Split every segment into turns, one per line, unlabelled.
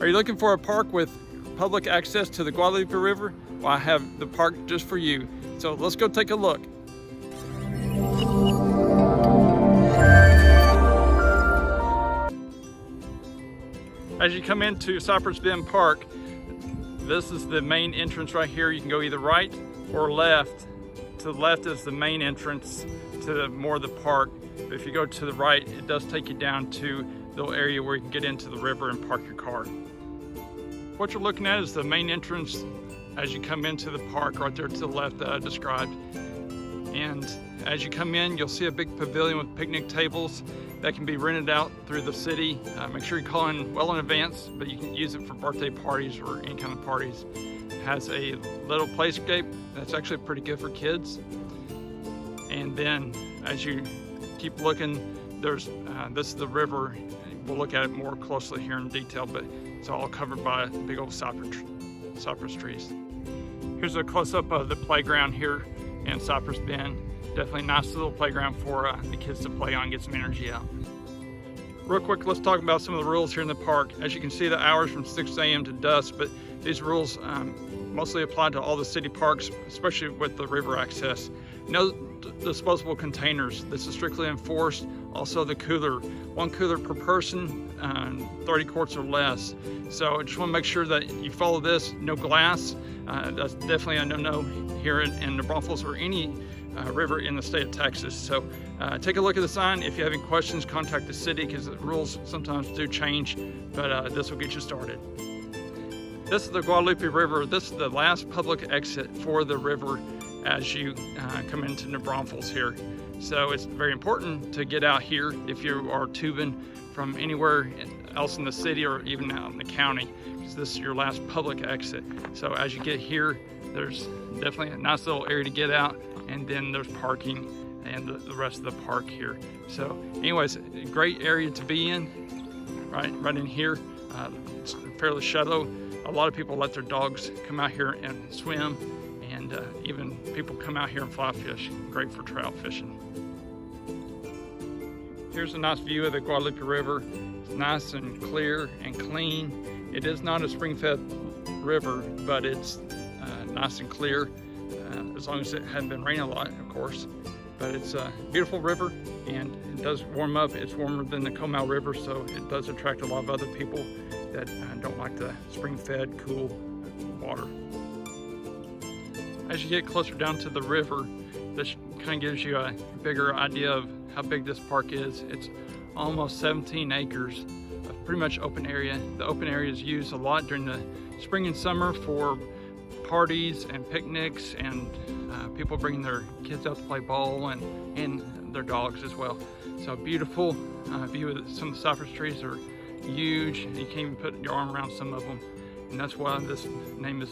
Are you looking for a park with public access to the Guadalupe River? Well, I have the park just for you. So let's go take a look. As you come into Cypress Bend Park, this is the main entrance right here. You can go either right or left. To the left is the main entrance to more of the park. But if you go to the right, it does take you down to the little area where you can get into the river and park your car. What you're looking at is the main entrance as you come into the park right there to the left that I described. And as you come in, you'll see a big pavilion with picnic tables that can be rented out through the city. Make sure you call in well in advance, but you can use it for birthday parties or any kind of parties. It has a little playscape that's actually pretty good for kids. And then as you keep looking, there's this is the river. We'll look at it more closely here in detail, but it's all covered by big old cypress trees. Here's a close-up of the playground here in Cypress Bend. Definitely a nice little playground for the kids to play on, get some energy out. Real quick, let's talk about some of the rules here in the park. As you can see, the hours from 6 a.m. to dusk, but these rules mostly apply to all the city parks, especially with the river access. No disposable containers. This is strictly enforced. Also the cooler, 1 cooler per person, 30 quarts or less. So I just want to make sure that you follow this. No glass. That's definitely a no-no here in the Braunfels or any river in the state of Texas. So take a look at the sign. If you have any questions, contact the city because the rules sometimes do change, but this will get you started. This is the Guadalupe River. This is the last public exit for the river as you come into New Braunfels here. So it's very important to get out here if you are tubing from anywhere else in the city or even out in the county, because this is your last public exit. So as you get here, there's definitely a nice little area to get out, and then there's parking and the rest of the park here. So anyways, a great area to be in, right in here. It's fairly shallow. A lot of people let their dogs come out here and swim, and even people come out here and fly fish. Great for trout fishing. Here's a nice view of the Guadalupe River. It's nice and clear and clean. It is not a spring-fed river, but it's nice and clear, as long as it hadn't been raining a lot, of course. But it's a beautiful river, and it does warm up. It's warmer than the Comal River, so it does attract a lot of other people that don't like the spring-fed, cool water. As you get closer down to the river, this kind of gives you a bigger idea of how big this park is. It's almost 17 acres of pretty much open area. The open area is used a lot during the spring and summer for parties and picnics, and people bringing their kids out to play ball and their dogs as well. So a beautiful view of some of the cypress trees are huge. You can't even put your arm around some of them, and that's why this name is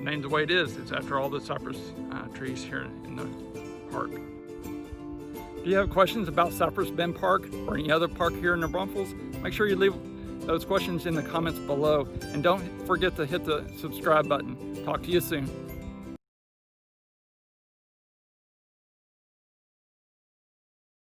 named the way it is. It's after all the cypress trees here in the park. If you have questions about Cypress Bend Park or any other park here in the Braunfels, make sure you leave those questions in the comments below, and don't forget to hit the subscribe button. Talk to you soon.